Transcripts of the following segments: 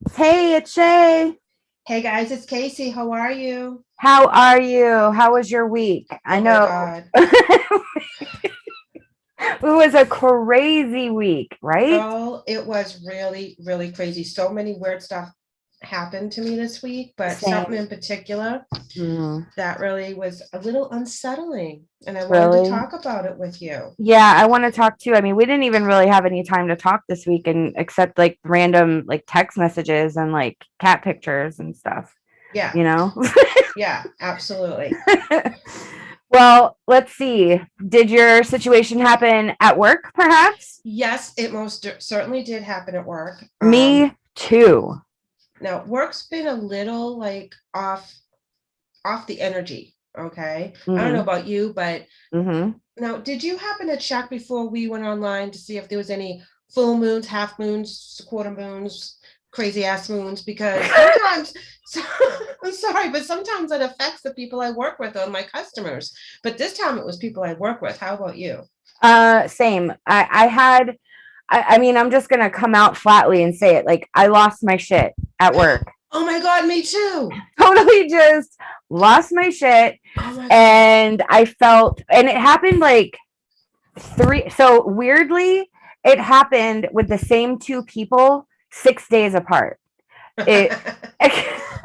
Hey, it's Shay. Hey guys, it's Casey. How are you? How are you? How was your week? I Oh my know God. it was a crazy week, right? Girl, it was really, really crazy. So many weird stuff happened to me this week, but something Same. in particular Mm, that really was a little unsettling. And I wanted to really? talk about it with you. Yeah, I want to talk too. I mean, we didn't even really have any time to talk this week and except like random like text messages and like cat pictures and stuff, Yeah, you know? yeah, absolutely. Well, let's see. Did your situation happen at work, perhaps? Yes, it certainly did happen at work. Me too. Now work's been a little like off the energy. Okay. I don't know Mm-hmm. about you, but Mm-hmm. now, did you happen to check before we went online to see if there was any full moons, half moons, quarter moons, crazy ass moons? Because sometimes, I'm sorry, but sometimes it affects the people I work with or my customers. But this time it was people I work with. How about you? Same. I had I mean, I'm just gonna come out flatly and say it. Like I lost my shit at work. Oh my God, me too. Totally just lost my shit. Oh my God. And I felt and it happened like three so weirdly, it happened with the same two people 6 days apart. It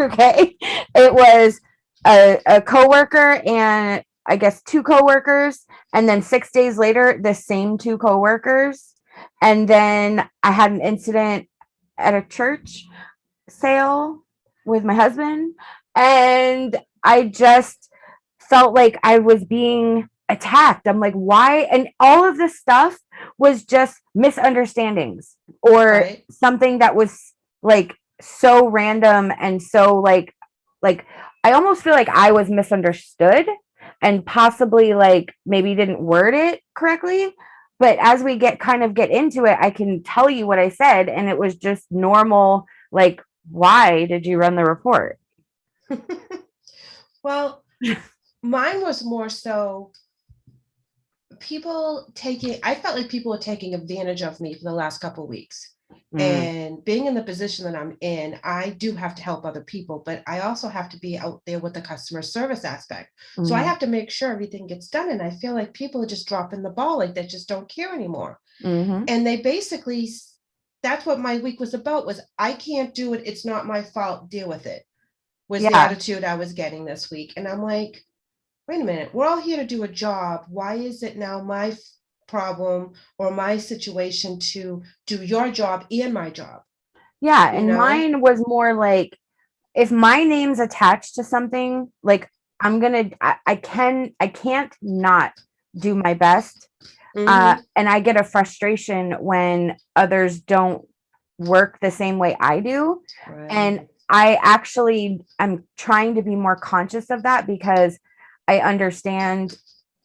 okay. It was a coworker and I guess two coworkers, and then 6 days later, the same two coworkers. And then I had an incident at a church sale with my husband, and I just felt like I was being attacked. I'm like, why? And all of this stuff was just misunderstandings or Right. something that was like so random and so like I almost feel like I was misunderstood and possibly like maybe didn't word it correctly. But as we get into it, I can tell you what I said, and it was just normal. Like, why did you run the report? Well, mine was more so I felt like people were taking advantage of me for the last couple of weeks. Mm, And being in the position that I'm in, I do have to help other people, but I also have to be out there with the customer service aspect. So I mm, have to make sure everything gets done. And I feel like people are just dropping the ball, like they just don't care anymore. mm-hmm. And they basically, that's what my week was about, was I can't do it. It's not my fault. Deal with it, was the Yeah, attitude I was getting this week. And I'm like, wait a minute, we're all here to do a job. Why is it now my problem or my situation to do your job and my job? yeah. You And know? mine was more like if my name's attached to something, like I can't not do my best. Mm-hmm. And I get a frustration when others don't work the same way I do. And Right. I actually am trying to be more conscious of that because I understand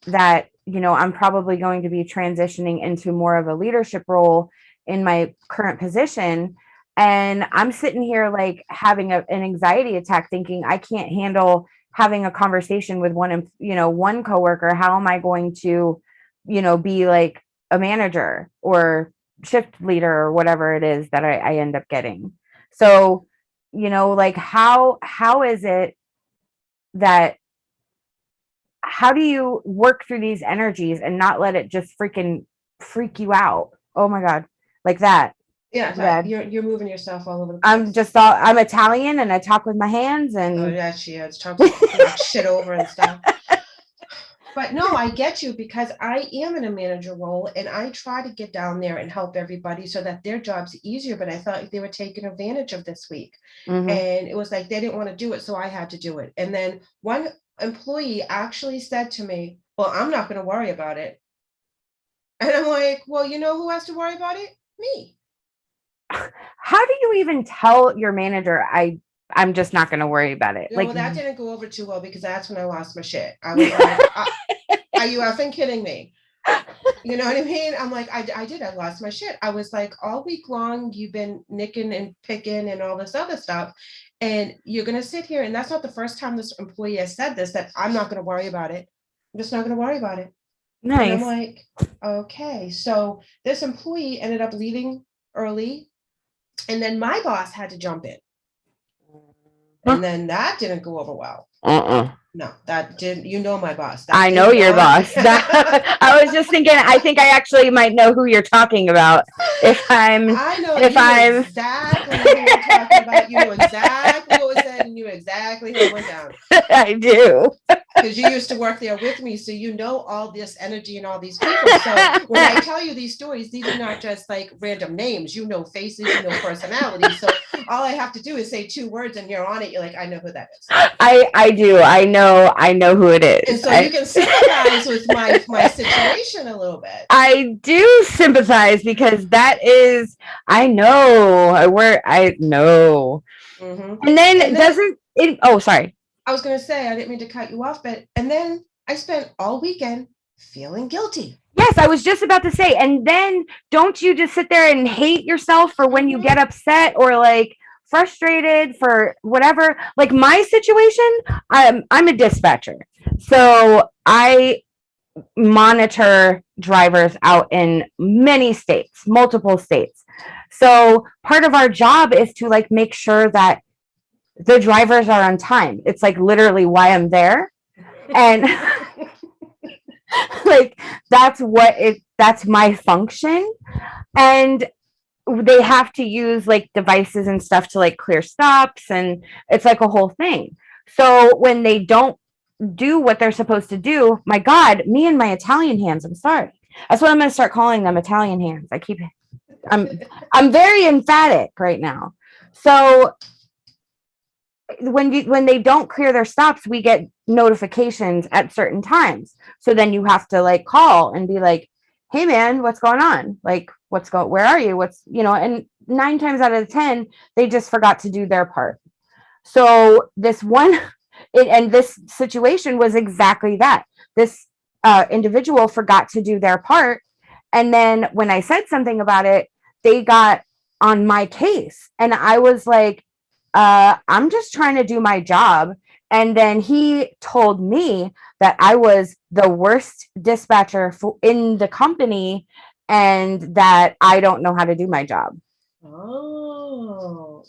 that, I'm probably going to be transitioning into more of a leadership role in my current position. And I'm sitting here like having an anxiety attack thinking I can't handle having a conversation with one coworker. How am I going to, be like a manager or shift leader or whatever it is that I end up getting? So, like how is it that how do you work through these energies and not let it just freaking freak you out? Oh my god, like that. Yeah, My bad. you're moving yourself all over the place. I'm Italian and I talk with my hands Oh and yeah, she is. Talk knock shit over and stuff. But no, I get you because I am in a manager role and I try to get down there and help everybody so that their job's easier. But I felt like they were taking advantage of this week. mm-hmm. And it was like they didn't want to do it, so I had to do it. And then one employee actually said to me, well, I'm not going to worry about it. And I'm like, well, you know who has to worry about it? Me. How do you even tell your manager I'm just not going to worry about it? You know, Like well, that didn't go over too well because that's when I lost my shit. I was like, are you effing kidding me? You know what I mean? I'm like, I did. I lost my shit. I was like, all week long, you've been nicking and picking and all this other stuff. And you're going to sit here. And that's not the first time this employee has said this, that I'm not going to worry about it. I'm just not going to worry about it. And I'm nice. like, okay. So this employee ended up leaving early. And then my boss had to jump in. Huh. And then that didn't go over well. No, that didn't, you know, my boss. That I did know your not- boss. I was just thinking, I think I actually might know who you're talking about. I know you know exactly who I'm talking about. You know exactly what was said and you knew exactly how it went down. I do. Because you used to work there with me, so you know all this energy and all these people. So when I tell you these stories, these are not just like random names. You know faces, you know personalities. So all I have to do is say 2 words and you're on it. You're like, I know who that is. I do. I know who it is. And so you can sympathize with my situation a little bit. I do sympathize because that is, I know. I know. Mm-hmm. And then doesn't it? Oh, sorry. I was going to say, I didn't mean to cut you off, but, and then I spent all weekend feeling guilty. Yes, I was just about to say, and then don't you just sit there and hate yourself for when you get upset or like frustrated for whatever? Like my situation, I'm a dispatcher. So I monitor drivers out in many states, multiple states. So part of our job is to like make sure that the drivers are on time. It's like literally why I'm there. And like that's my function. And they have to use like devices and stuff to like clear stops and it's like a whole thing. So when they don't do what they're supposed to do, my God, me and my Italian hands, I'm sorry. That's what I'm going to start calling them, Italian hands. I'm very emphatic right now. So when they don't clear their stops, we get notifications at certain times. So then you have to like call and be like, hey man, what's going on? Like, where are you? And 9 times out of 10, they just forgot to do their part. So this situation was exactly that. This individual forgot to do their part. And then when I said something about it, they got on my case. And I was like, I'm just trying to do my job. And then he told me that I was the worst dispatcher in the company and that I don't know how to do my job. Oh.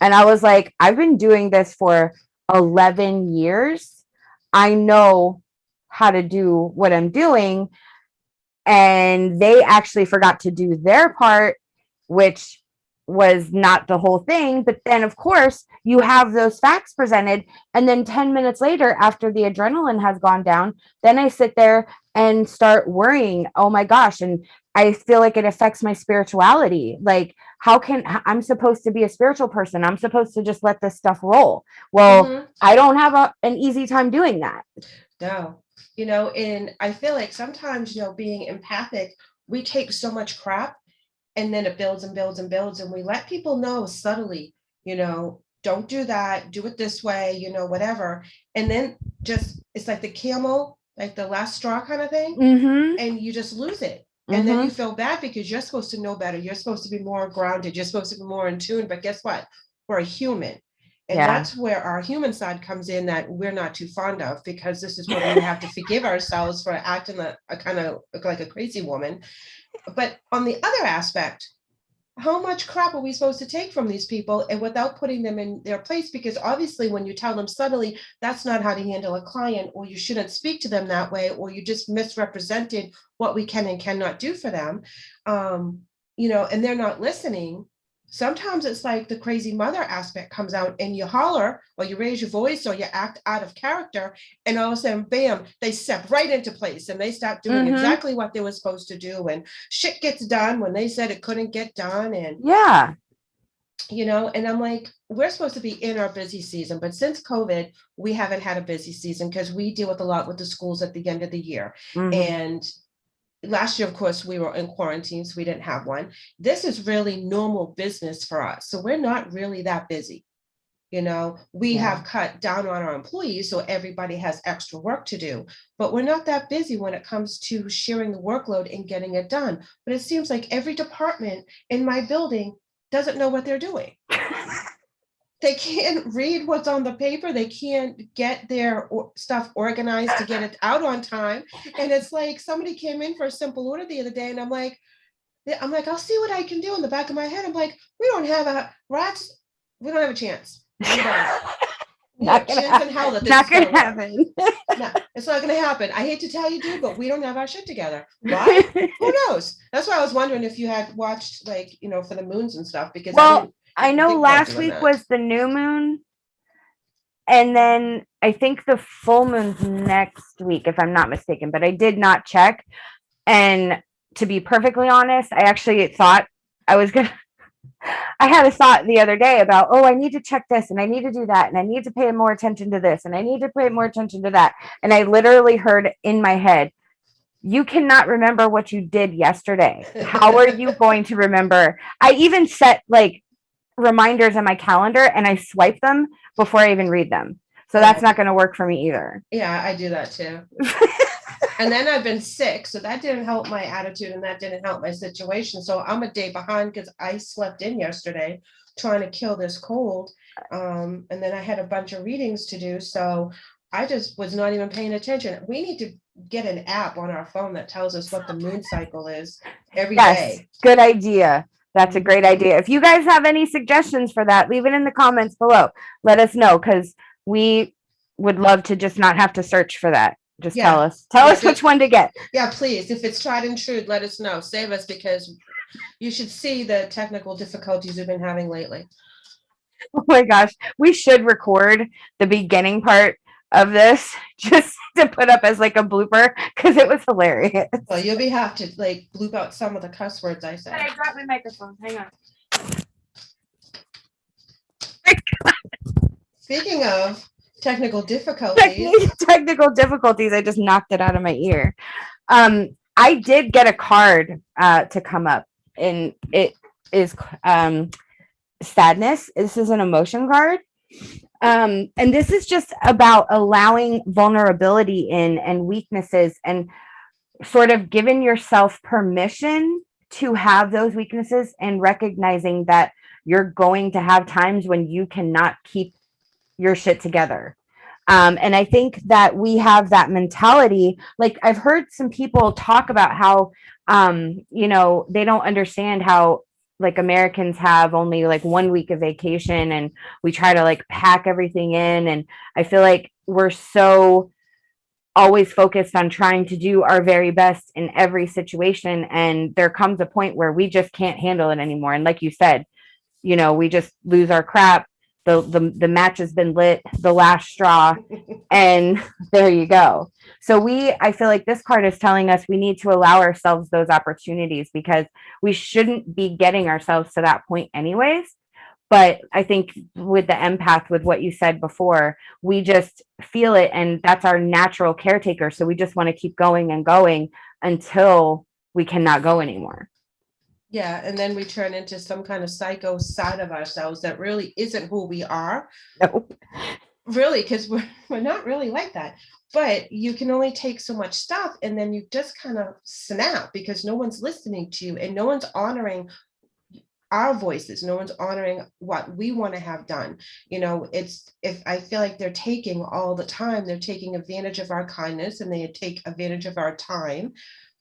And I was like, I've been doing this for 11 years. I know how to do what I'm doing. And they actually forgot to do their part, which was not the whole thing. But then, of course, you have those facts presented. And then 10 minutes later, after the adrenaline has gone down, then I sit there and start worrying, oh my gosh. And I feel like it affects my spirituality. Like, I'm supposed to be a spiritual person. I'm supposed to just let this stuff roll. Well, I don't have an easy time doing that. No, and I feel like sometimes, being empathic, we take so much crap and then it builds and builds and builds. And we let people know subtly, don't do that, do it this way, whatever. And then it's like the camel, like the last straw kind of thing. Mm-hmm. And you just lose it. And then you feel bad because you're supposed to know better. You're supposed to be more grounded. You're supposed to be more in tune. But guess what? We're a human. And that's where our human side comes in that we're not too fond of, because this is where we have to forgive ourselves for acting a kind of like a crazy woman. But on the other aspect, how much crap are we supposed to take from these people and without putting them in their place? Because obviously when you tell them subtly, that's not how to handle a client, or you shouldn't speak to them that way, or you just misrepresented what we can and cannot do for them, and they're not listening. Sometimes it's like the crazy mother aspect comes out and you holler or you raise your voice or you act out of character, and all of a sudden, bam, they step right into place and they start doing exactly what they were supposed to do. And shit gets done when they said it couldn't get done. And and I'm like, we're supposed to be in our busy season, but since COVID, we haven't had a busy season because we deal with a lot with the schools at the end of the year. And last year, of course, we were in quarantine, so we didn't have one. This is really normal business for us. So we're not really that busy. We have cut down on our employees, so everybody has extra work to do, but we're not that busy when it comes to sharing the workload and getting it done. But it seems like every department in my building doesn't know what they're doing. They can't read what's on the paper. They can't get their stuff organized to get it out on time. And it's like somebody came in for a simple order the other day, and I'm like, Yeah, I'm like, I'll see what I can do. In the back of my head, I'm like, we don't have a rats. We don't have a chance. We don't. We have Not gonna chance in hell happen. that this Not is gonna gonna work. happen. No, it's not gonna happen. I hate to tell you, dude, but we don't have our shit together. Why? Who knows? That's why I was wondering if you had watched, like, for the moons and stuff, because I Well, didn't I even know think about last doing week that. was the new moon, and then I think the full moon's next week, if I'm not mistaken, but I did not check. And to be perfectly honest, I actually thought I was gonna I had a thought the other day about, oh, I need to check this and I need to do that and I need to pay more attention to this and I need to pay more attention to that. And I literally heard in my head, you cannot remember what you did yesterday. How are you going to remember? I even set like reminders on my calendar and I swipe them before I even read them. So that's not going to work for me either. Yeah, I do that too. And then I've been sick, so that didn't help my attitude and that didn't help my situation. So I'm a day behind because I slept in yesterday trying to kill this cold. And then I had a bunch of readings to do. So I just was not even paying attention. We need to get an app on our phone that tells us what the moon cycle is every day. Good idea. That's a great idea. If you guys have any suggestions for that, leave it in the comments below. Let us know because we would love to just not have to search for that. Just tell us which one to get. Yeah, please. If it's tried and true, let us know. Save us, because you should see the technical difficulties we've been having lately. Oh my gosh, we should record the beginning part of this just to put up as like a blooper because it was hilarious. Well, you'll be have to like bloop out some of the cuss words I said. I dropped my microphone. Hang on. Speaking of technical difficulties, I just knocked it out of my ear. I did get a card to come up, and it is sadness. This is an emotion card. And this is just about allowing vulnerability in and weaknesses and sort of giving yourself permission to have those weaknesses and recognizing that you're going to have times when you cannot keep your shit together. And I think that we have that mentality. Like I've heard some people talk about how, they don't understand how like Americans have only like 1 week of vacation and we try to like pack everything in. And I feel like we're so always focused on trying to do our very best in every situation. And there comes a point where we just can't handle it anymore. And like you said, we just lose our crap. The match has been lit, the last straw, and there you go. So I feel like this card is telling us we need to allow ourselves those opportunities because we shouldn't be getting ourselves to that point anyways. But I think with the empath, with what you said before, we just feel it and that's our natural caretaker. So we just want to keep going and going until we cannot go anymore. Yeah, and then we turn into some kind of psycho side of ourselves that really isn't who we are. Nope. Really, because we're not really like that. But you can only take so much stuff and then you just kind of snap because no one's listening to you and no one's honoring our voices. No one's honoring what we want to have done. If I feel like they're taking all the time, they're taking advantage of our kindness and they take advantage of our time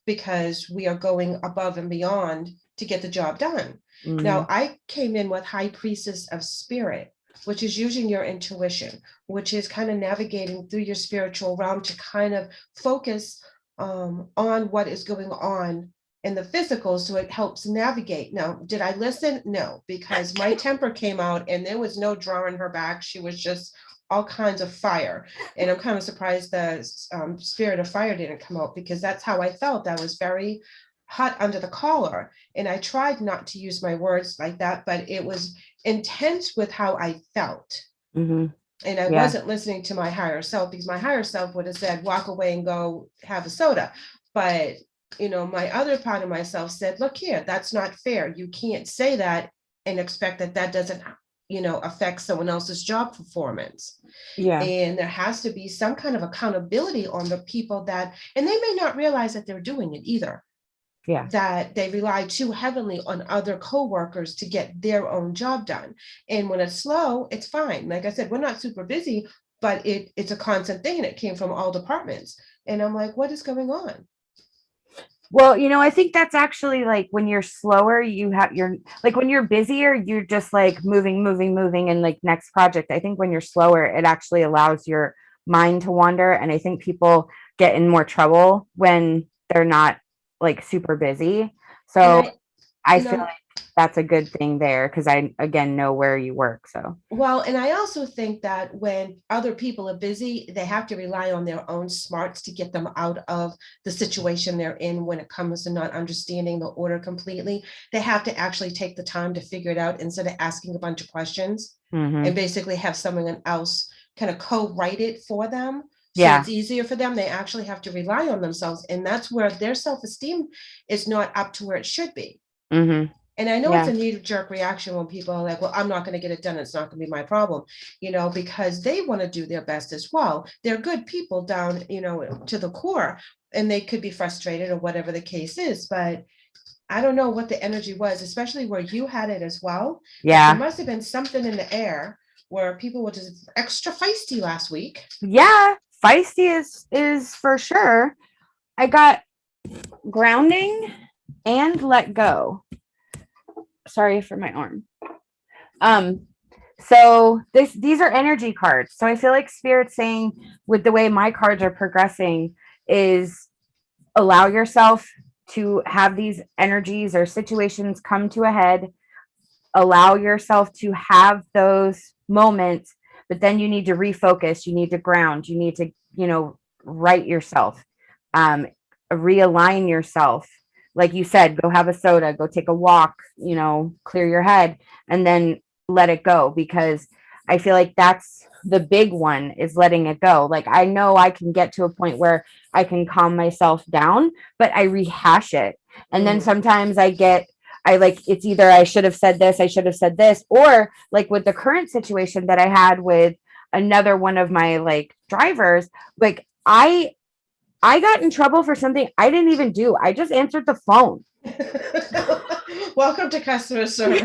because we are going above and beyond to get the job done. Mm-hmm. Now, I came in with High Priestess of Spirit, which is using your intuition, which is kind of navigating through your spiritual realm to kind of focus on what is going on in the physical, so it helps navigate. Now, did I listen? No, because my temper came out and there was no drawing her back. She was just all kinds of fire. And I'm kind of surprised the spirit of fire didn't come out because that's how I felt. I was very hot under the collar. And I tried not to use my words like that, but it was intense with how I felt. Mm-hmm. And I wasn't listening to my higher self because my higher self would have said, walk away and go have a soda. But, my other part of myself said, look here, that's not fair. You can't say that and expect that doesn't, affect someone else's job performance. Yeah. And there has to be some kind of accountability on the people and they may not realize that they're doing it either. Yeah. That they rely too heavily on other coworkers to get their own job done. And when it's slow, it's fine. Like I said, we're not super busy, but it's a constant thing. And it came from all departments. And I'm like, what is going on? Well, I think that's actually like when you're slower, you're like when you're busier, you're just like moving, moving, moving, and like next project. I think when you're slower, it actually allows your mind to wander. And I think people get in more trouble when they're not like super busy. And So I you feel know, like that's a good thing there because I, again, know where you work. So, well, and I also think that when other people are busy, they have to rely on their own smarts to get them out of the situation they're in when it comes to not understanding the order completely. They have to actually take the time to figure it out instead of asking a bunch of questions and mhm. basically have someone else kind of co-write it for them. So Yeah. it's easier for them. They actually have to rely on themselves. And that's where their self-esteem is not up to where it should be. Mhm. And I know it's Yeah. a knee-jerk reaction when people are like, well, I'm not going to get it done. It's not going to be my problem, because they want to do their best as well. They're good people down, to the core, and they could be frustrated or whatever the case is. But I don't know what the energy was, especially where you had it as well. But there Yeah. must have been something in the air where people were just extra feisty last week. Yeah. Feisty is for sure. I got grounding and let go. Sorry for my arm. Um, so these are energy cards. So I feel like Spirit's saying with the way my cards are progressing is allow yourself to have these energies or situations come to a head. Allow yourself to have those moments, but then you need to refocus. You need to ground. You need to, right yourself, um, realign yourself. Like you said, go have a soda, go take a walk, clear your head, and then let it go because I feel like that's the big one is letting it go. Like I know I can get to a point where I can calm myself down, but I rehash it. And then Mm. sometimes I like it's either I should have said this, I should have said this, or like with the current situation that I had with another one of my like drivers, like I got in trouble for something I didn't even do. I just answered the phone. Welcome to customer service.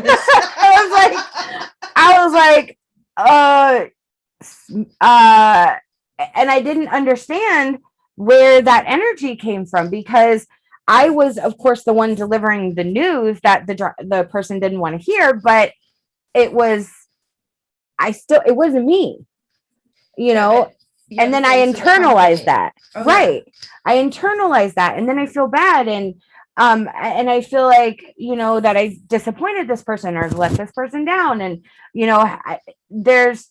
I was like, uh, uh, and I didn't understand where that energy came from because I was, of course, the one delivering the news that the person didn't want to hear, but it was it wasn't me, you Yeah, know. you And have to then I face the internalized company. that, Oh yeah. right? I internalized that, and then I feel bad, and I feel like that I disappointed this person or let this person down, and there's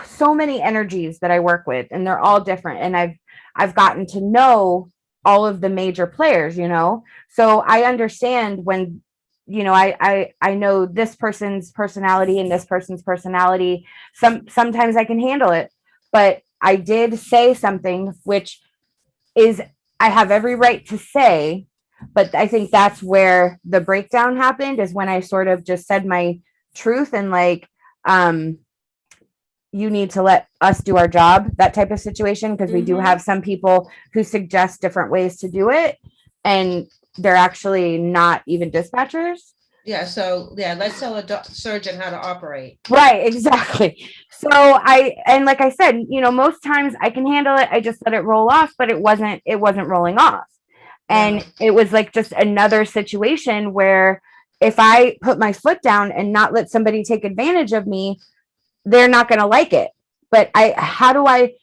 so many energies that I work with, and they're all different, and I've gotten to know all of the major players, so I understand when I know this person's personality and this person's personality. Sometimes I can handle it, but I did say something which is I have every right to say, but I think that's where the breakdown happened is when I sort of just said my truth and like you need to let us do our job, that type of situation, because we do Mm-hmm. have some people who suggest different ways to do it and they're actually not even dispatchers. Yeah. So yeah, let's tell a surgeon how to operate. Right, exactly. So and like I said, most times I can handle it. I just let it roll off, but it wasn't rolling off. Yeah. And it was like just another situation where if I put my foot down and not let somebody take advantage of me, they're not going to like it. But how do I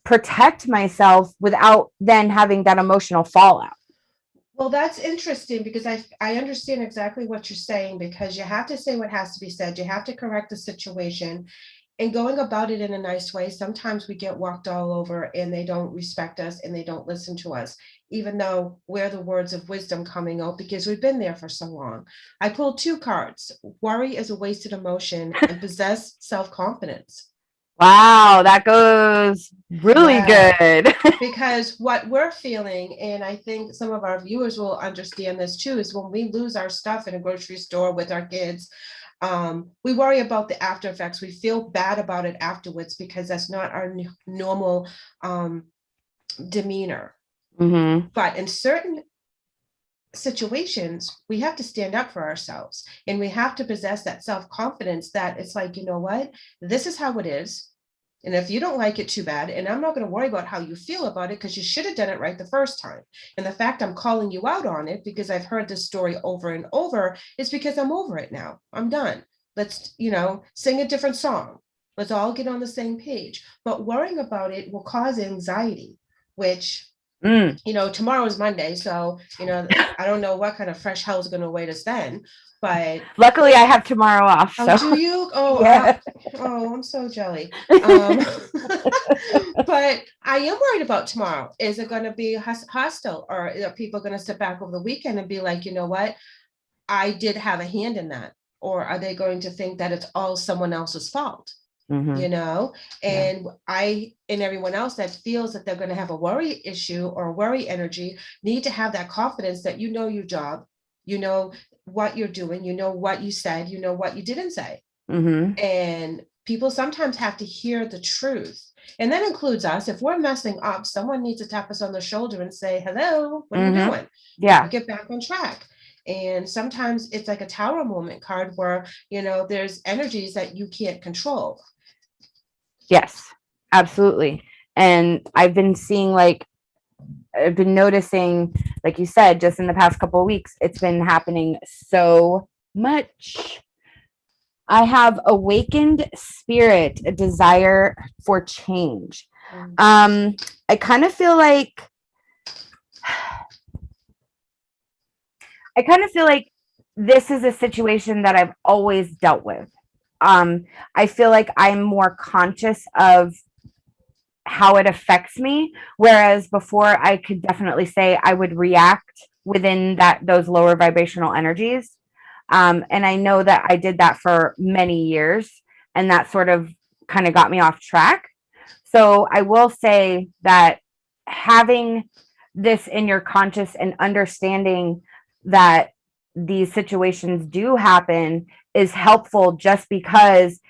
protect myself without then having that emotional fallout? Well, that's interesting because I understand exactly what you're saying because you have to say what has to be said. You have to correct the situation and going about it in a nice way. Sometimes we get walked all over and they don't respect us and they don't listen to us, even though we're the words of wisdom coming out because we've been there for so long. I pulled two cards. Worry is a wasted emotion and possess self-confidence. Wow, that goes really Yeah. good. Because what we're feeling, and I think some of our viewers will understand this too, is when we lose our stuff in a grocery store with our kids, we worry about the after effects. We feel bad about it afterwards because that's not our normal demeanor. Mm-hmm. But in certain situations, we have to stand up for ourselves and we have to possess that self confidence that it's like, you know what, this is how it is. And if you don't like it, too bad. And I'm not going to worry about how you feel about it, because you should have done it right the first time. And the fact I'm calling you out on it because I've heard this story over and over is because I'm over it now. I'm done. Let's, sing a different song. Let's all get on the same page. But worrying about it will cause anxiety, which, tomorrow is Monday. So, I don't know what kind of fresh hell is going to await us then. But luckily I have tomorrow off. oh, So do you? Oh, yeah. I'm so jelly. But I am worried about tomorrow. Is it going to be hostile, or are people going to sit back over the weekend and be like, you know what? I did have a hand in that. Or are they going to think that it's all someone else's fault? Mhm. And I and everyone else that feels that they're going to have a worry issue or worry energy need to have that confidence that you know your job, you know what you're doing, you know what you said, you know what you didn't say. Mhm. And people sometimes have to hear the truth. And that includes us. If we're messing up, someone needs to tap us on the shoulder and say, hello, what are you doing? Yeah. Get back on track. And sometimes it's like a tower moment card where, there's energies that you can't control. Yes, absolutely. And I've been noticing, like you said, just in the past couple of weeks, it's been happening so much. I have awakened spirit, a desire for change. I kind of feel like this is a situation that I've always dealt with. I feel like I'm more conscious of how it affects me, whereas before I could definitely say I would react within those lower vibrational energies. And I know that I did that for many years, and that sort of kind of got me off track. So I will say that having this in your conscious and understanding that these situations do happen is helpful, just because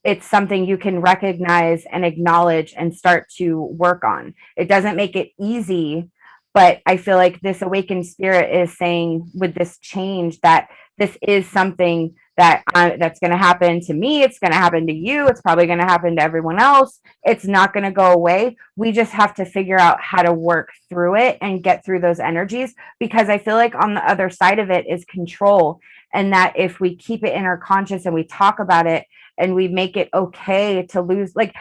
it's something you can recognize and acknowledge and start to work on. It doesn't make it easy, but I feel like this awakened spirit is saying with this change that this is something that's going to happen to me. It's going to happen to you. It's probably going to happen to everyone else. It's not going to go away. We just have to figure out how to work through it and get through those energies, because I feel like on the other side of it is control. And that if we keep it in our conscious and we talk about it and we make it okay to lose, like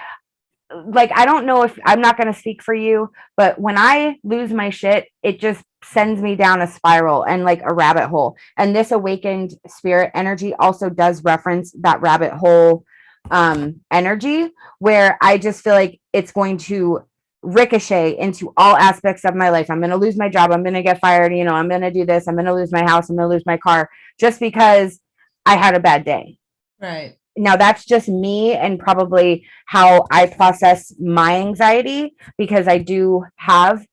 I don't know, if I'm not going to speak for you, but when I lose my shit, it just sends me down a spiral and like a rabbit hole. And this awakened spirit energy also does reference that rabbit hole energy, where I just feel like it's going to ricochet into all aspects of my life. I'm going to lose my job. I'm going to get fired. I'm going to do this. I'm going to lose my house. I'm going to lose my car, just because I had a bad day. Right. Now that's just me and probably how I process my anxiety, because I do have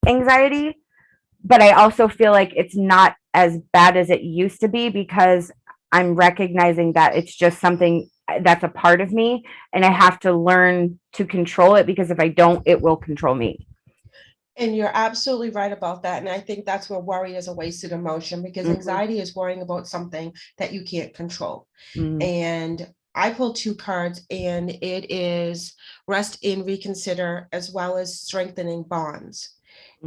anxiety, but I also feel like it's not as bad as it used to be, because I'm recognizing that it's just something that's a part of me, and I have to learn to control it, because if I don't, it will control me. And you're absolutely right about that. And I think that's where worry is a wasted emotion, because anxiety is worrying about something that you can't control. And I pulled 2 cards, and it is rest and reconsider, as well as strengthening bonds.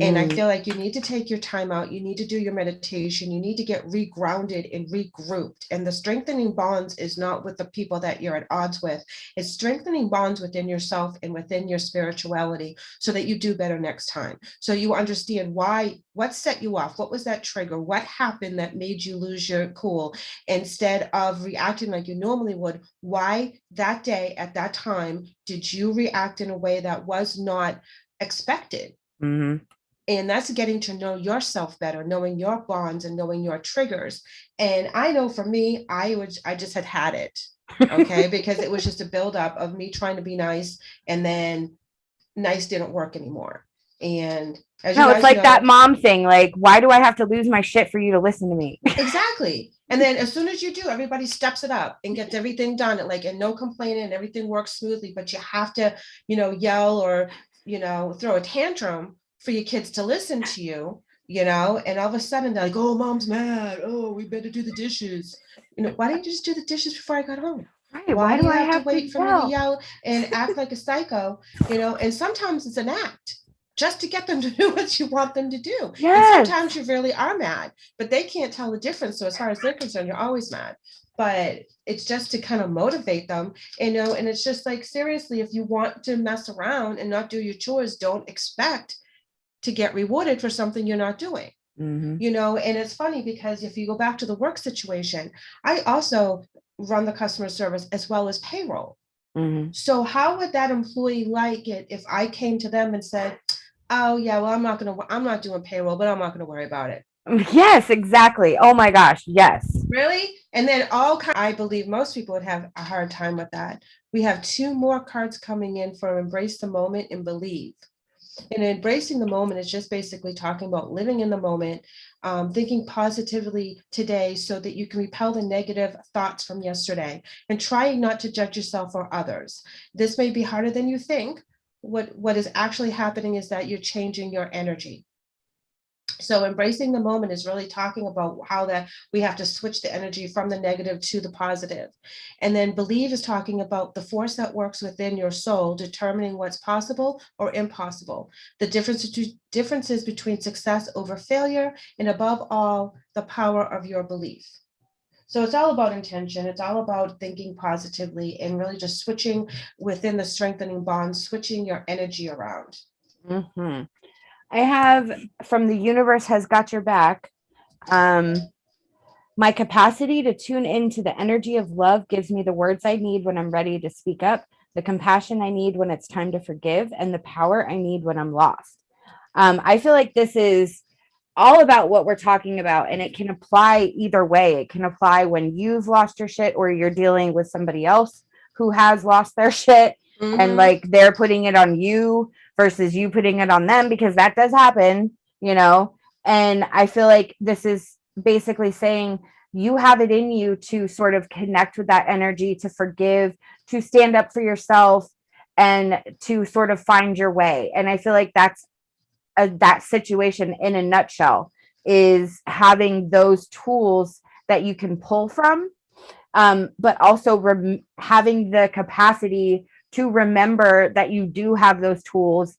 And I feel like you need to take your time out. You need to do your meditation. You need to get regrounded and regrouped. And the strengthening bonds is not with the people that you're at odds with. It's strengthening bonds within yourself and within your spirituality, so that you do better next time. So you understand what set you off? What was that trigger? What happened that made you lose your cool? Instead of reacting like you normally would, why that day at that time did you react in a way that was not expected? And that's getting to know yourself better, knowing your bonds and knowing your triggers. And I know for me, I just had it. Okay. Because it was just a buildup of me trying to be nice, and then nice didn't work anymore. And as you No, guys it's like know, that mom thing. Like, why do I have to lose my shit for you to listen to me? exactly. And then as soon as you do, everybody steps it up and gets everything done, and no complaining, and everything works smoothly. But you have to, yell or, throw a tantrum for your kids to listen to you, and all of a sudden they're like, oh, mom's mad. Oh, we better do the dishes. Why didn't you just do the dishes before I got home? Right. Why Why do do you I have to have to wait for me to yell? yell and act like a psycho? And sometimes it's an act just to get them to do what you want them to do. And Yes. sometimes you really are mad, but they can't tell the difference. So as far as they're concerned, you're always mad. But it's just to kind of motivate them, and it's just like, seriously, if you want to mess around and not do your chores, don't expect to get rewarded for something you're not doing. Mm-hmm. And it's funny because if you go back to the work situation, I also run the customer service as well as payroll. Mm-hmm. So how would that employee like it if I came to them and said, "Oh yeah, well, I'm not doing payroll, but I'm not gonna worry about it." Yes, exactly. Oh my gosh. Yes. Really? And then I believe most people would have a hard time with that. We have two more cards coming in for embrace the moment and believe. And embracing the moment is just basically talking about living in the moment, thinking positively today so that you can repel the negative thoughts from yesterday, and trying not to judge yourself or others. This may be harder than you think. What is actually happening is that you're changing your energy. So embracing the moment is really talking about how that we have to switch the energy from the negative to the positive. And then believe is talking about the force that works within your soul, determining what's possible or impossible, the differences between success over failure, and above all, the power of your belief. So it's all about intention. It's all about thinking positively and really just switching within the strengthening bonds, switching your energy around. Mm-hmm. I have from the universe has got your back. Um, my capacity to tune into the energy of love gives me the words I need when I'm ready to speak up, the compassion I need when it's time to forgive, and the power I need when I'm lost. I feel like this is all about what we're talking about, and it can apply either way. It can apply when you've lost your shit or you're dealing with somebody else who has lost their shit, and Mm-hmm. like they're putting it on you versus you putting it on them, because that does happen, you know. And I feel like this is basically saying you have it in you to sort of connect with that energy, to forgive, to stand up for yourself, and to sort of find your way. And I feel like that's that situation in a nutshell, is having those tools that you can pull from, but also having the capacity to remember that you do have those tools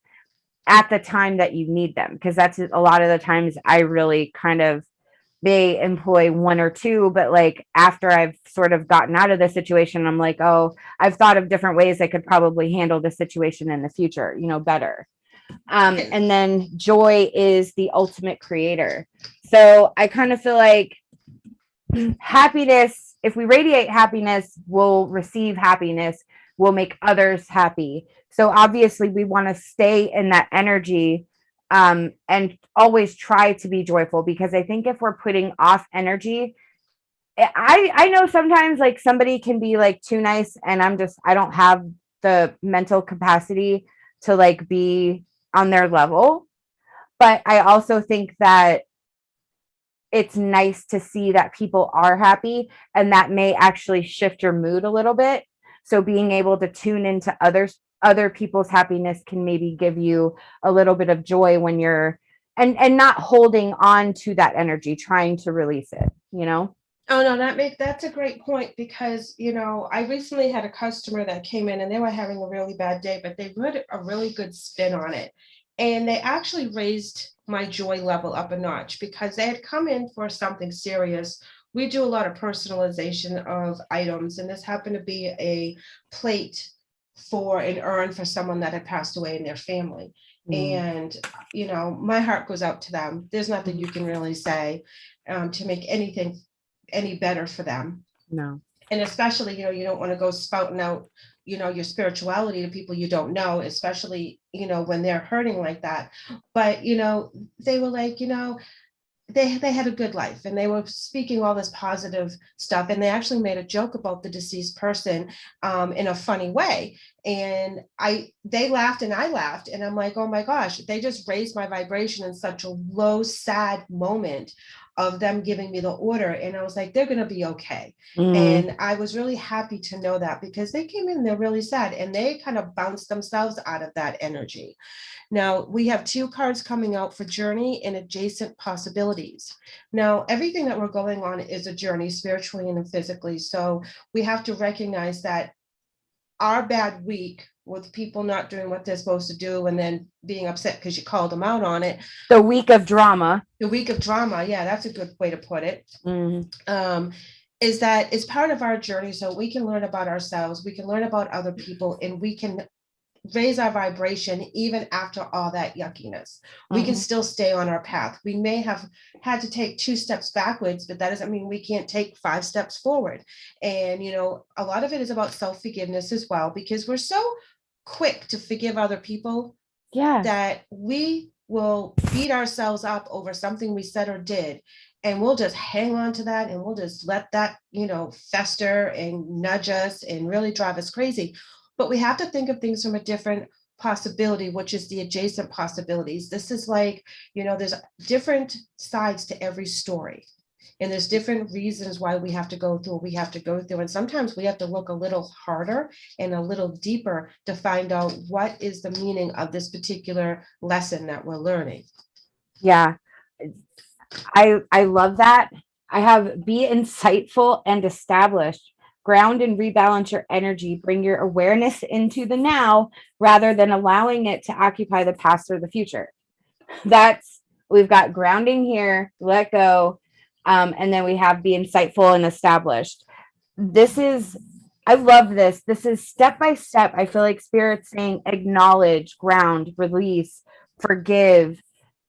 at the time that you need them. Because that's a lot of the times I really kind of may employ one or two, but like after I've sort of gotten out of the situation, I'm like, oh, I've thought of different ways I could probably handle the situation in the future, better. And then joy is the ultimate creator. So I kind of feel like happiness, if we radiate happiness, we'll receive happiness, we'll make others happy. So obviously, we want to stay in that energy, and always try to be joyful, because I think if we're putting off energy, I know sometimes like somebody can be like too nice, and I don't have the mental capacity to like be on their level. But I also think that it's nice to see that people are happy, and that may actually shift your mood a little bit. So being able to tune into other people's happiness can maybe give you a little bit of joy when you're and not holding on to that energy, trying to release it. Oh no, that's a great point, because I recently had a customer that came in and they were having a really bad day, but they put a really good spin on it. And they actually raised my joy level up a notch because they had come in for something serious. We do a lot of personalization of items, and this happened to be a plate for an urn for someone that had passed away in their family. Mm. And my heart goes out to them. There's nothing you can really say to make anything any better for them. No. And especially, you don't want to go spouting out, your spirituality to people you don't know, especially, when they're hurting like that. But, they were like, they had a good life, and they were speaking all this positive stuff, and they actually made a joke about the deceased person in a funny way. And they laughed and I laughed, and I'm like, oh my gosh, they just raised my vibration in such a low sad moment. of them giving me the order. And I was like, they're going to be okay. Mm. And I was really happy to know that, because they came in, they're really sad, and they kind of bounced themselves out of that energy. Now, we have 2 cards coming out for journey and adjacent possibilities. Now, everything that we're going on is a journey, spiritually and physically. So we have to recognize that our bad week with people not doing what they're supposed to do and then being upset because you called them out on it. The week of drama. The week of drama. Yeah, that's a good way to put it. Mm. Is that it's part of our journey. So we can learn about ourselves, we can learn about other people, and we can raise our vibration even after all that yuckiness. We can still stay on our path. We may have had to take 2 steps backwards, but that doesn't mean we can't take 5 steps forward. And, you know, a lot of it is about self-forgiveness as well, because we're so quick to forgive other people Yeah. that we will beat ourselves up over something we said or did. And we'll just hang on to that, and we'll just let that, you know, fester and nudge us and really drive us crazy. But we have to think of things from a different possibility, which is the adjacent possibilities. This is like, you know, there's different sides to every story. And there's different reasons why we have to go through what we have to go through. And sometimes we have to look a little harder and a little deeper to find out what is the meaning of this particular lesson that we're learning. Yeah. I love that. I have be insightful and established. Ground and rebalance your energy. Bring your awareness into the now rather than allowing it to occupy the past or the future. We've got grounding here, let go. And then we have be insightful and established. I love this. This is step by step. I feel like Spirit's saying acknowledge, ground, release, forgive,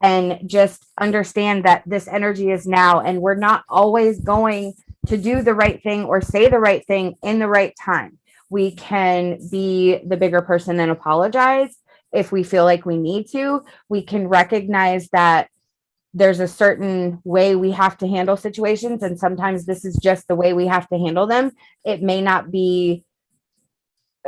and just understand that this energy is now, and we're not always going to do the right thing or say the right thing in the right time. We can be the bigger person and apologize if we feel like we need to. We can recognize that there's a certain way we have to handle situations, and sometimes this is just the way we have to handle them. It may not be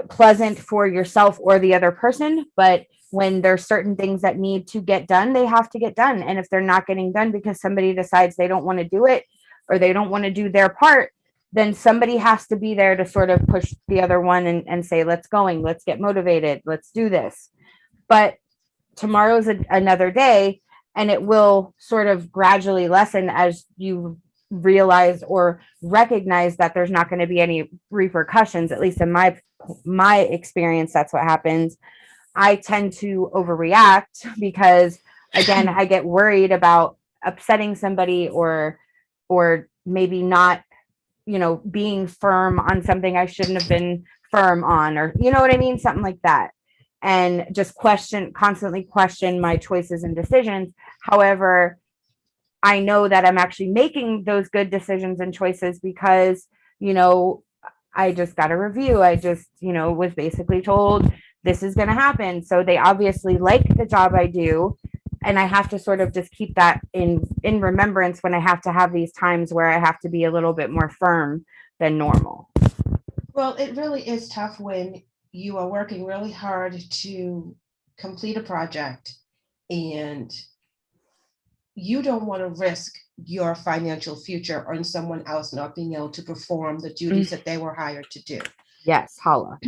pleasant for yourself or the other person, but when there's certain things that need to get done, they have to get done. And if they're not getting done because somebody decides they don't want to do it or they don't want to do their part, then somebody has to be there to sort of push the other one and say, let's get motivated, let's do this. But tomorrow's another day, and it will sort of gradually lessen as you realize or recognize that there's not going to be any repercussions. At least in my experience, that's what happens. I tend to overreact because, again, I get worried about upsetting somebody or maybe not, being firm on something I shouldn't have been firm on, or you know what I mean? Something like that. And just constantly question my choices and decisions. However, I know that I'm actually making those good decisions and choices because, I just got a review. I just, was basically told this is going to happen. So they obviously like the job I do. And I have to sort of just keep that in remembrance when I have to have these times where I have to be a little bit more firm than normal. Well, it really is tough when you are working really hard to complete a project and you don't want to risk your financial future on someone else not being able to perform the duties that they were hired to do. Yes, holla.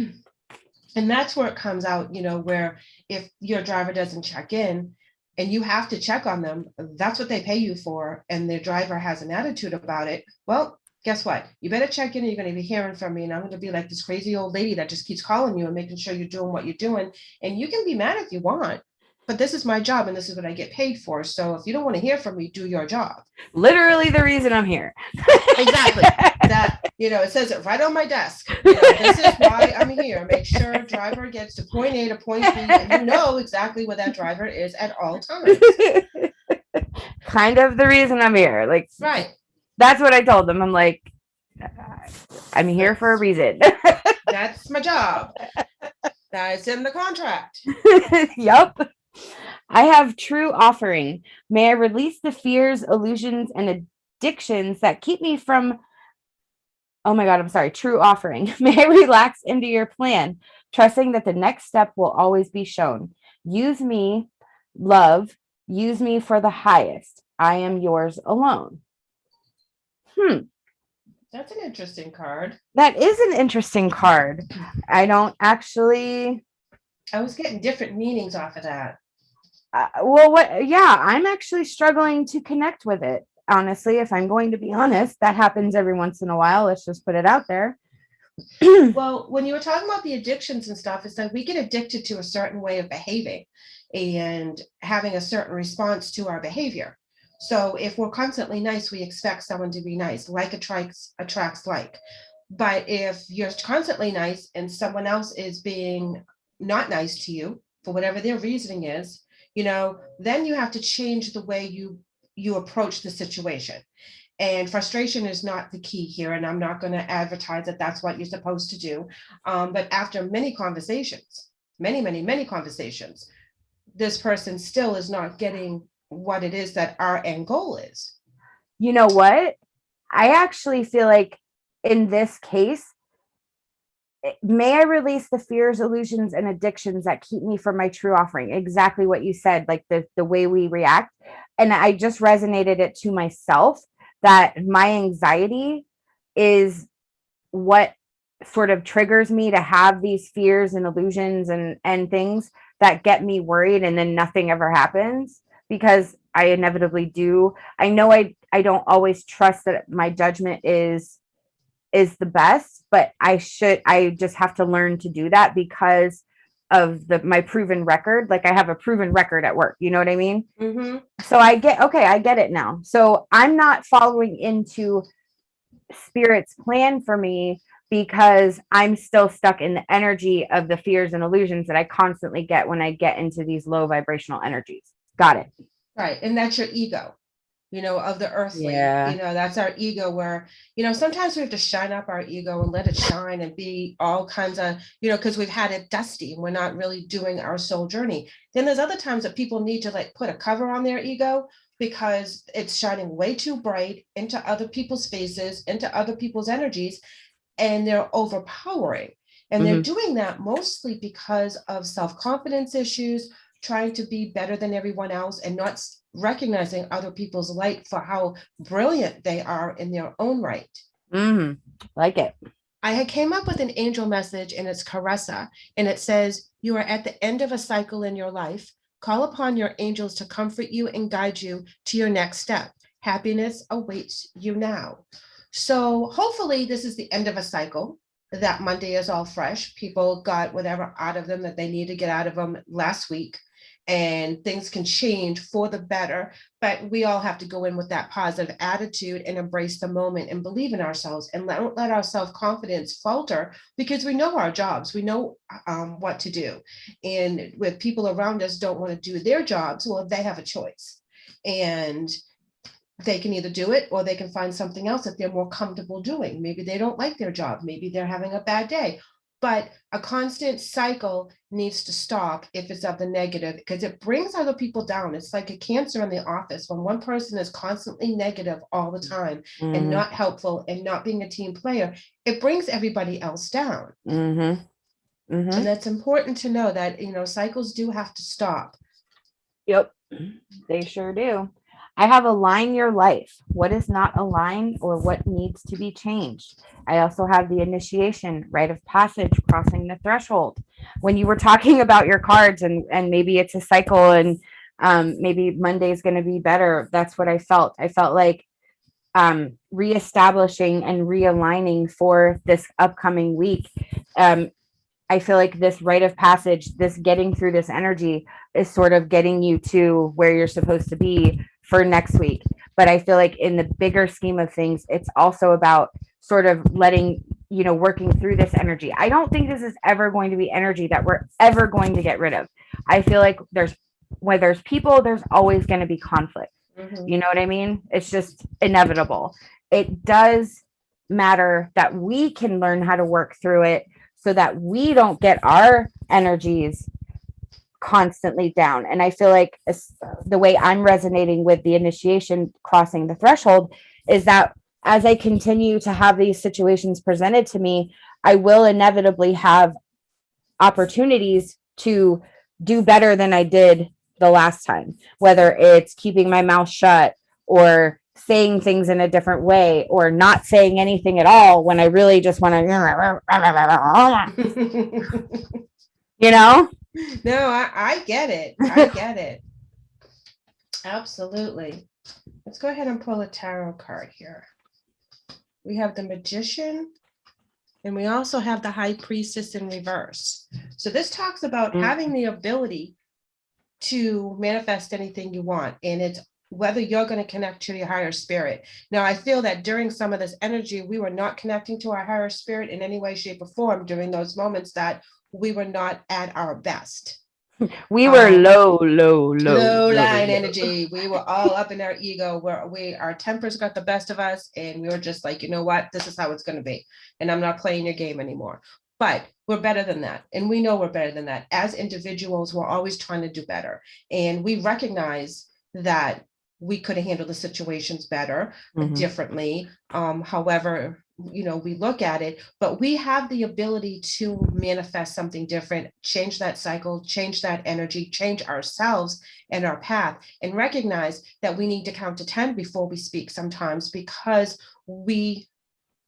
And that's where it comes out, where if your driver doesn't check in and you have to check on them, that's what they pay you for, and their driver has an attitude about it. Well, guess what? You better check in, and you're going to be hearing from me, and I'm going to be like this crazy old lady that just keeps calling you and making sure you're doing what you're doing. And you can be mad if you want, but this is my job and this is what I get paid for. So if you don't want to hear from me, do your job. Literally the reason I'm here. Exactly. That, it says it right on my desk. This is why I'm here. Make sure driver gets to point A to point B, and you know exactly where that driver is at all times. Kind of the reason I'm here. Like, right. That's what I told them. I'm like, I'm here for a reason. That's my job. That's in the contract. Yup. I have true offering. May I release the fears, illusions, and addictions that keep me from, oh my God, I'm sorry, true offering. May I relax into your plan, trusting that the next step will always be shown. Use me, love, use me for the highest. I am yours alone. That's an interesting card. That is an interesting card. I don't actually. I was getting different meanings off of that. Well, what? Yeah, I'm actually struggling to connect with it. Honestly, if I'm going to be honest, that happens every once in a while. Let's just put it out there. Well, when you were talking about the addictions and stuff, it's like we get addicted to a certain way of behaving and having a certain response to our behavior. So if we're constantly nice, we expect someone to be nice. Like attracts like. But if you're constantly nice and someone else is being not nice to you for whatever their reasoning is, then you have to change the way you approach the situation. And frustration is not the key here. And I'm not going to advertise that that's what you're supposed to do. But after many conversations, many conversations, this person still is not getting what it is that our end goal is. You know what? I actually feel like in this case, may I release the fears, illusions, and addictions that keep me from my true offering. Exactly what you said, like the way we react. And I just resonated it to myself that my anxiety is what sort of triggers me to have these fears and illusions and things that get me worried, and then nothing ever happens because I inevitably do. I know I don't always trust that my judgment is the best, but I just have to learn to do that because of my proven record. Like I have a proven record at work. You know what I mean? Mm-hmm. So I get it now. So I'm not following into Spirit's plan for me because I'm still stuck in the energy of the fears and illusions that I constantly get when I get into these low vibrational energies. Got it. Right. And that's your ego, of the earthly. Yeah. That's our ego where, sometimes we have to shine up our ego and let it shine and be all kinds of, because we've had it dusty and we're not really doing our soul journey. Then there's other times that people need to like put a cover on their ego because it's shining way too bright into other people's faces, into other people's energies, and they're overpowering. And they're doing that mostly because of self-confidence issues, trying to be better than everyone else and not recognizing other people's light for how brilliant they are in their own right. Like it. I had came up with an angel message and it's Caressa, and it says, you are at the end of a cycle in your life. Call upon your angels to comfort you and guide you to your next step. Happiness awaits you now. So hopefully this is the end of a cycle. That Monday is all fresh. People got whatever out of them that they need to get out of them last week. And things can change for the better, but we all have to go in with that positive attitude and embrace the moment and believe in ourselves and don't let our self-confidence falter because we know our jobs, we know what to do. And with people around us don't want to do their jobs, well, they have a choice. And they can either do it or they can find something else that they're more comfortable doing. Maybe they don't like their job. Maybe they're having a bad day. But a constant cycle needs to stop if it's of the negative because it brings other people down. It's like a cancer in the office when one person is constantly negative all the time and not helpful and not being a team player, it brings everybody else down. And that's important to know that, cycles do have to stop. Yep, they sure do. I have align your life. What is not aligned or what needs to be changed? I also have the initiation, rite of passage, crossing the threshold. When you were talking about your cards and maybe it's a cycle and maybe Monday's going to be better. That's what I felt. I felt like reestablishing and realigning for this upcoming week. I feel like this rite of passage, this getting through this energy is sort of getting you to where you're supposed to be for next week. But I feel like in the bigger scheme of things, it's also about sort of letting, working through this energy. I don't think this is ever going to be energy that we're ever going to get rid of. I feel like where there's people, there's always going to be conflict. You know what I mean? It's just inevitable. It does matter that we can learn how to work through it so that we don't get our energies constantly down. And I feel like the way I'm resonating with the initiation, crossing the threshold, is that as I continue to have these situations presented to me, I will inevitably have opportunities to do better than I did the last time, whether it's keeping my mouth shut or saying things in a different way or not saying anything at all when I really just want to, you know? No, I get it. I get it. Absolutely. Let's go ahead and pull a tarot card here. We have the Magician, and we also have the High Priestess in reverse. So this talks about having the ability to manifest anything you want, and it's whether you're going to connect to your higher spirit. Now, I feel that during some of this energy, we were not connecting to our higher spirit in any way, shape, or form during those moments that we were not at our best. We were low line energy. We were all up in our ego, where our tempers got the best of us, and we were just like, you know what, this is how it's going to be, and I'm not playing your game anymore. But we're better than that, and we know we're better than that. As individuals, we're always trying to do better, and we recognize that we could have handled the situations better, differently. However, we look at it, but we have the ability to manifest something different, change that cycle, change that energy, change ourselves and our path, and recognize that we need to count to 10 before we speak sometimes, because we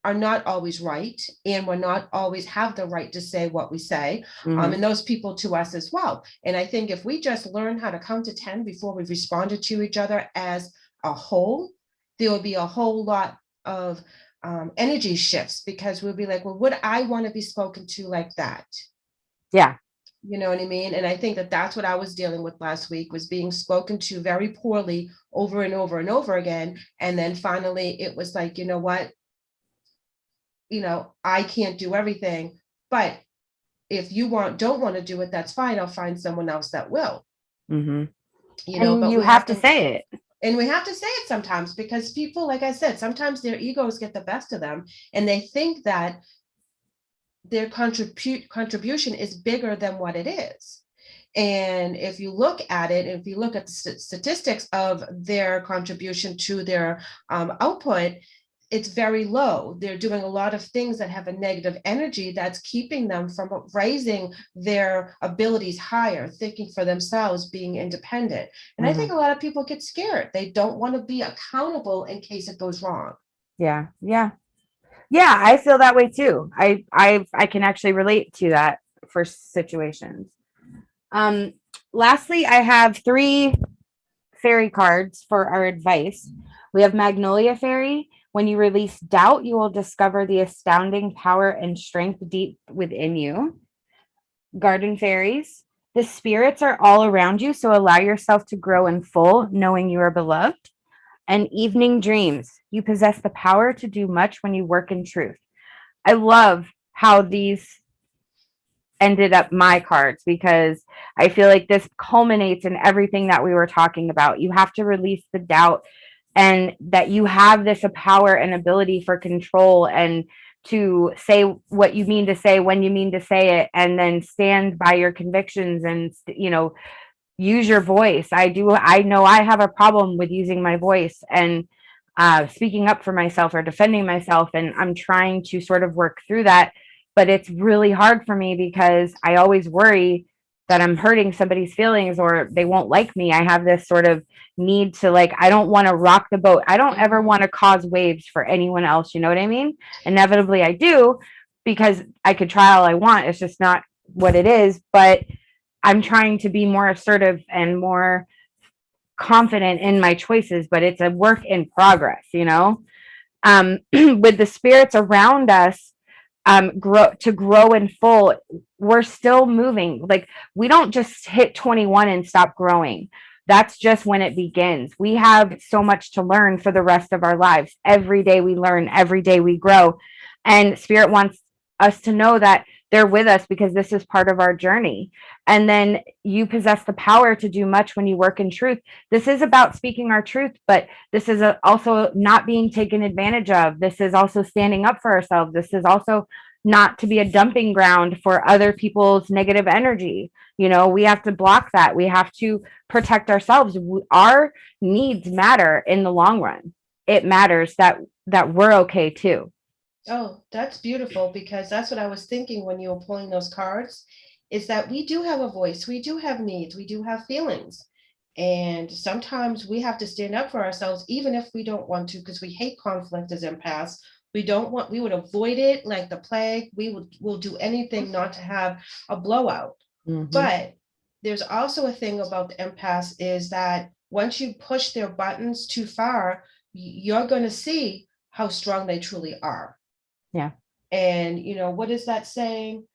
are not always right, and we're not always have the right to say what we say, and those people to us as well. And I think if we just learn how to count to 10 before we responded to each other as a whole, there will be a whole lot of energy shifts, because we'll be like, well, would I want to be spoken to like that? Yeah. You know what I mean? And I think that that's what I was dealing with last week, was being spoken to very poorly over and over and over again. And then finally it was like, you know what? I can't do everything, but if you don't want to do it, that's fine. I'll find someone else that will. And But you have to say it. And we have to say it sometimes, because people, like I said, sometimes their egos get the best of them, and they think that their contribution is bigger than what it is. And if you look at it, if you look at the statistics of their contribution to their output, it's very low. They're doing a lot of things that have a negative energy that's keeping them from raising their abilities higher, thinking for themselves, being independent. And I think a lot of people get scared. They don't want to be accountable in case it goes wrong. Yeah. I feel that way too. I can actually relate to that for situations. Lastly, I have 3 fairy cards for our advice. We have Magnolia Fairy. When you release doubt, you will discover the astounding power and strength deep within you. Garden Fairies. The spirits are all around you, so allow yourself to grow in full, knowing you are beloved. And Evening Dreams. You possess the power to do much when you work in truth. I love how these ended up my cards, because I feel like this culminates in everything that we were talking about. You have to release the doubt, and that you have this power and ability for control, and to say what you mean to say when you mean to say it, and then stand by your convictions, and use your voice. I know I have a problem with using my voice and speaking up for myself or defending myself, and I'm trying to sort of work through that, but it's really hard for me because I always worry that I'm hurting somebody's feelings or they won't like me. I have this sort of need to, like, I don't want to rock the boat. I don't ever want to cause waves for anyone else. You know what I mean? Inevitably I do, because I could try all I want. It's just not what it is. But I'm trying to be more assertive and more confident in my choices, but it's a work in progress, with the spirits around us, grow in full. We're still moving. Like, we don't just hit 21 and stop growing. That's just when it begins. We have so much to learn for the rest of our lives. Every day we learn, every day we grow. And Spirit wants us to know that they're with us, because this is part of our journey. And then you possess the power to do much when you work in truth. This is about speaking our truth, but this is also not being taken advantage of. This is also standing up for ourselves. This is also not to be a dumping ground for other people's negative energy. We have to block that. We have to protect ourselves. Our needs matter in the long run. It matters that we're okay too. Oh, that's beautiful, because that's what I was thinking when you were pulling those cards, is that we do have a voice, we do have needs, we do have feelings. And sometimes we have to stand up for ourselves, even if we don't want to, because we hate conflict as empaths. We would avoid it like the plague. Will do anything not to have a blowout. But there's also a thing about the empaths is that once you push their buttons too far, you're going to see how strong they truly are. Yeah. And what is that saying?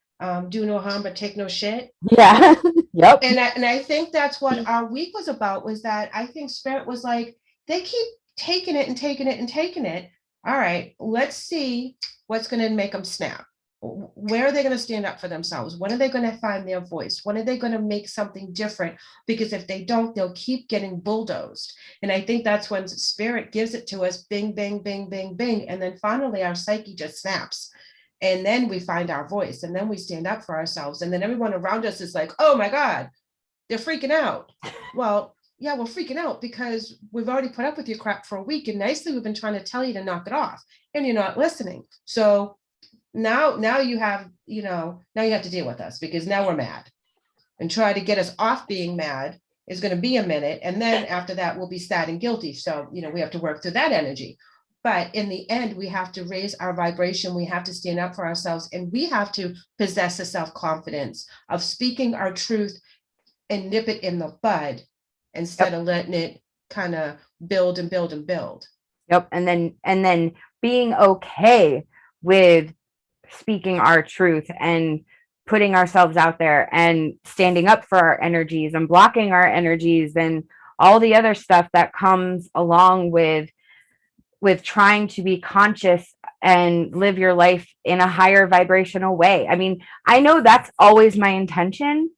Do no harm, but take no shit. Yeah. Yep. And I think that's what our week was about, was that I think Spirit was like, they keep taking it and taking it and taking it. All right, let's see what's going to make them snap. Where are they going to stand up for themselves? When are they going to find their voice? When are they going to make something different? Because if they don't, they'll keep getting bulldozed. And I think that's when Spirit gives it to us, bing, bing, bing, bing, bing. And then finally our psyche just snaps. And then we find our voice, and then we stand up for ourselves. And then everyone around us is like, oh my God, they're freaking out. Well, yeah, we're freaking out because we've already put up with your crap for a week. And nicely, we've been trying to tell you to knock it off, and you're not listening. So now you have to deal with us, because now we're mad, and try to get us off being mad is going to be a minute. And then after that, we'll be sad and guilty. So, we have to work through that energy. But in the end, we have to raise our vibration. We have to stand up for ourselves, and we have to possess a self-confidence of speaking our truth and nip it in the bud, instead of letting it kind of build and build and build. Yep. And then being okay with speaking our truth and putting ourselves out there and standing up for our energies and blocking our energies and all the other stuff that comes along with trying to be conscious and live your life in a higher vibrational way. I mean, I know that's always my intention.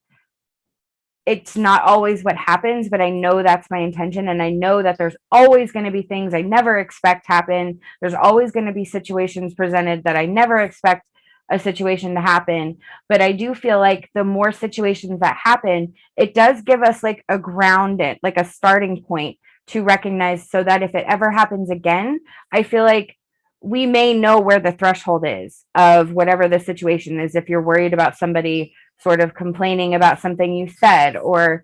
It's not always what happens, but I know that's my intention. And I know that there's always going to be things I never expect happen. There's always going to be situations presented that I never expect a situation to happen. But I do feel like the more situations that happen, it does give us like a grounded, like a starting point to recognize, so that if it ever happens again, I feel like we may know where the threshold is of whatever the situation is. If you're worried about somebody sort of complaining about something you said or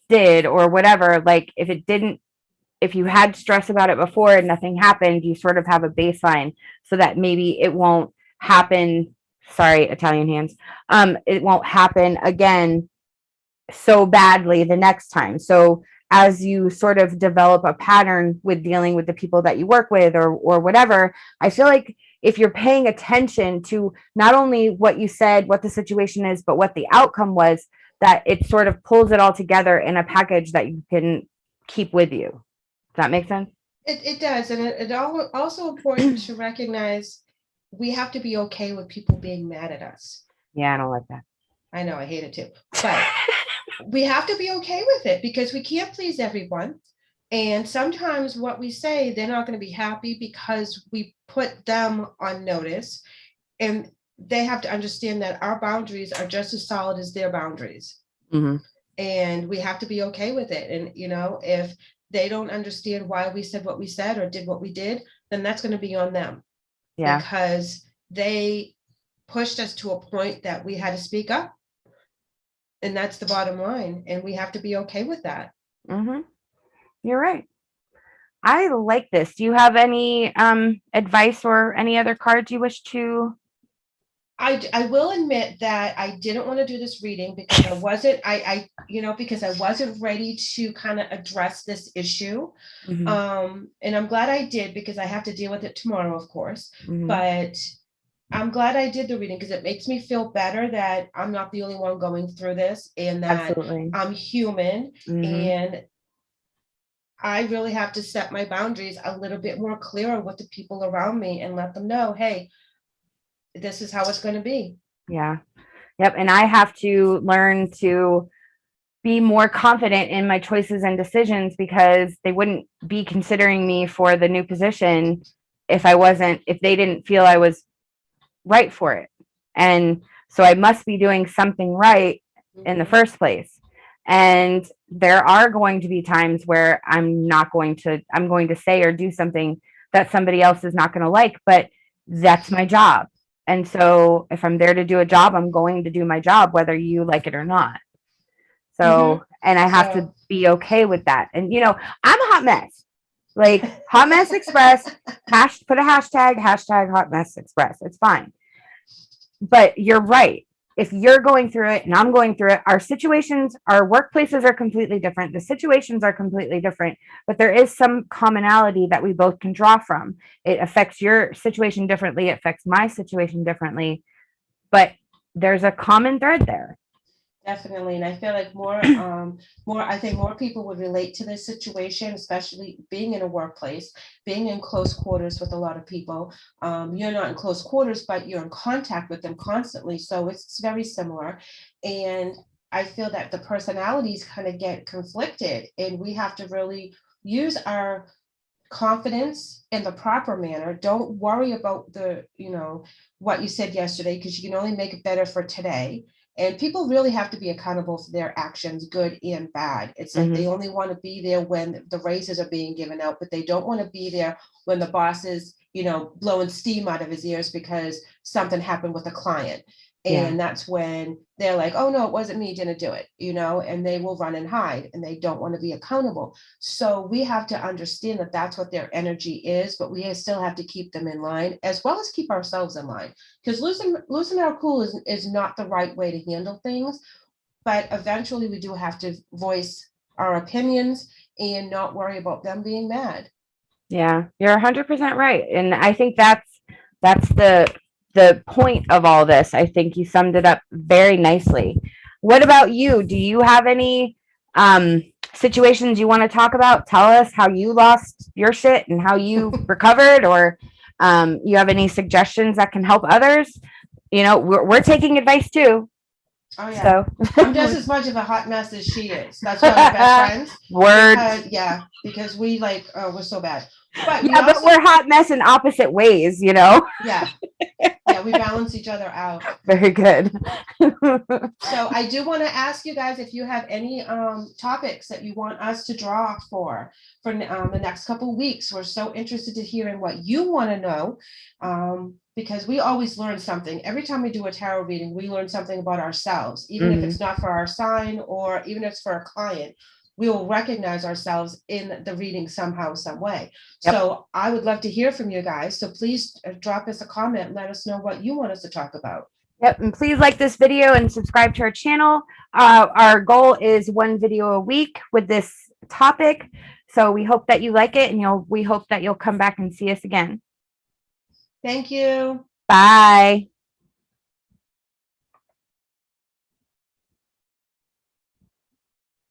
did or whatever, like if you had stress about it before and nothing happened, you sort of have a baseline so that maybe it won't happen. Sorry, Italian hands. It won't happen again so badly the next time. So as you sort of develop a pattern with dealing with the people that you work with or whatever, I feel like if you're paying attention to not only what you said, what the situation is, but what the outcome was, that it sort of pulls it all together in a package that you can keep with you. Does that make sense? It does. And it's also important to recognize we have to be okay with people being mad at us. Yeah, I don't like that. I know, I hate it too. But we have to be okay with it, because we can't please everyone. And sometimes what we say, they're not going to be happy because we put them on notice. And they have to understand that our boundaries are just as solid as their boundaries. And we have to be okay with it. And, if they don't understand why we said what we said or did what we did, then that's going to be on them. Yeah. Because they pushed us to a point that we had to speak up. And that's the bottom line. And we have to be okay with that. You're right. I like this. Do you have any advice or any other cards you wish to? I will admit that I didn't want to do this reading because because I wasn't ready to kind of address this issue. And I'm glad I did, because I have to deal with it tomorrow, of course. But I'm glad I did the reading, because it makes me feel better that I'm not the only one going through this, and that Absolutely. I'm human. And I really have to set my boundaries a little bit more clearer with the people around me and let them know, hey, this is how it's going to be. Yeah. Yep. And I have to learn to be more confident in my choices and decisions, because they wouldn't be considering me for the new position if they didn't feel I was right for it. And so I must be doing something right in the first place. And there are going to be times where I'm going to say or do something that somebody else is not going to like, but that's my job. And so if I'm there to do a job, I'm going to do my job, whether you like it or not. So, and I have to So be okay with that. And I'm a hot mess. Like Hot Mess Express, put a hashtag Hot Mess Express. It's fine. But you're right. If you're going through it and I'm going through it, our situations, our workplaces are completely different. The situations are completely different, but there is some commonality that we both can draw from. It affects your situation differently, it affects my situation differently, but there's a common thread there. definitely, and I feel like I think more people would relate to this situation, especially being in a workplace, being in close quarters with a lot of people. You're not in close quarters, but you're in contact with them constantly, so it's very similar. And I feel that the personalities kind of get conflicted, and we have to really use our confidence in the proper manner. Don't worry about what you said yesterday, because you can only make it better for today. And people really have to be accountable for their actions, good and bad. It's like they only want to be there when the raises are being given out, but they don't want to be there when the boss is, blowing steam out of his ears because something happened with a client. Yeah. And that's when they're like, oh no, it wasn't me, didn't do it, and they will run and hide, and they don't want to be accountable. So we have to understand that that's what their energy is, but we still have to keep them in line as well as keep ourselves in line, because losing our cool is not the right way to handle things. But eventually we do have to voice our opinions and not worry about them being mad. Yeah, you're 100% right. And I think that's the point of all this. I think you summed it up very nicely. What about you? Do you have any situations you want to talk about? Tell us how you lost your shit and how you recovered, or you have any suggestions that can help others? We're taking advice too. Oh yeah. So I'm just as much of a hot mess as she is. That's why we're best friends. Words. Because we're so bad. But Yeah, but we're hot mess in opposite ways, yeah, we balance each other out. Very good. So I do want to ask you guys if you have any topics that you want us to draw for the next couple of weeks. We're so interested to hear in what you want to know, because we always learn something. Every time we do a tarot reading, we learn something about ourselves, even if it's not for our sign, or even if it's for a client. We will recognize ourselves in the reading somehow, some way. Yep. So I would love to hear from you guys. So please drop us a comment and let us know what you want us to talk about. Yep, and please like this video and subscribe to our channel. Our goal is 1 video a week with this topic. So we hope that you like it, and we hope that you'll come back and see us again. Thank you. Bye.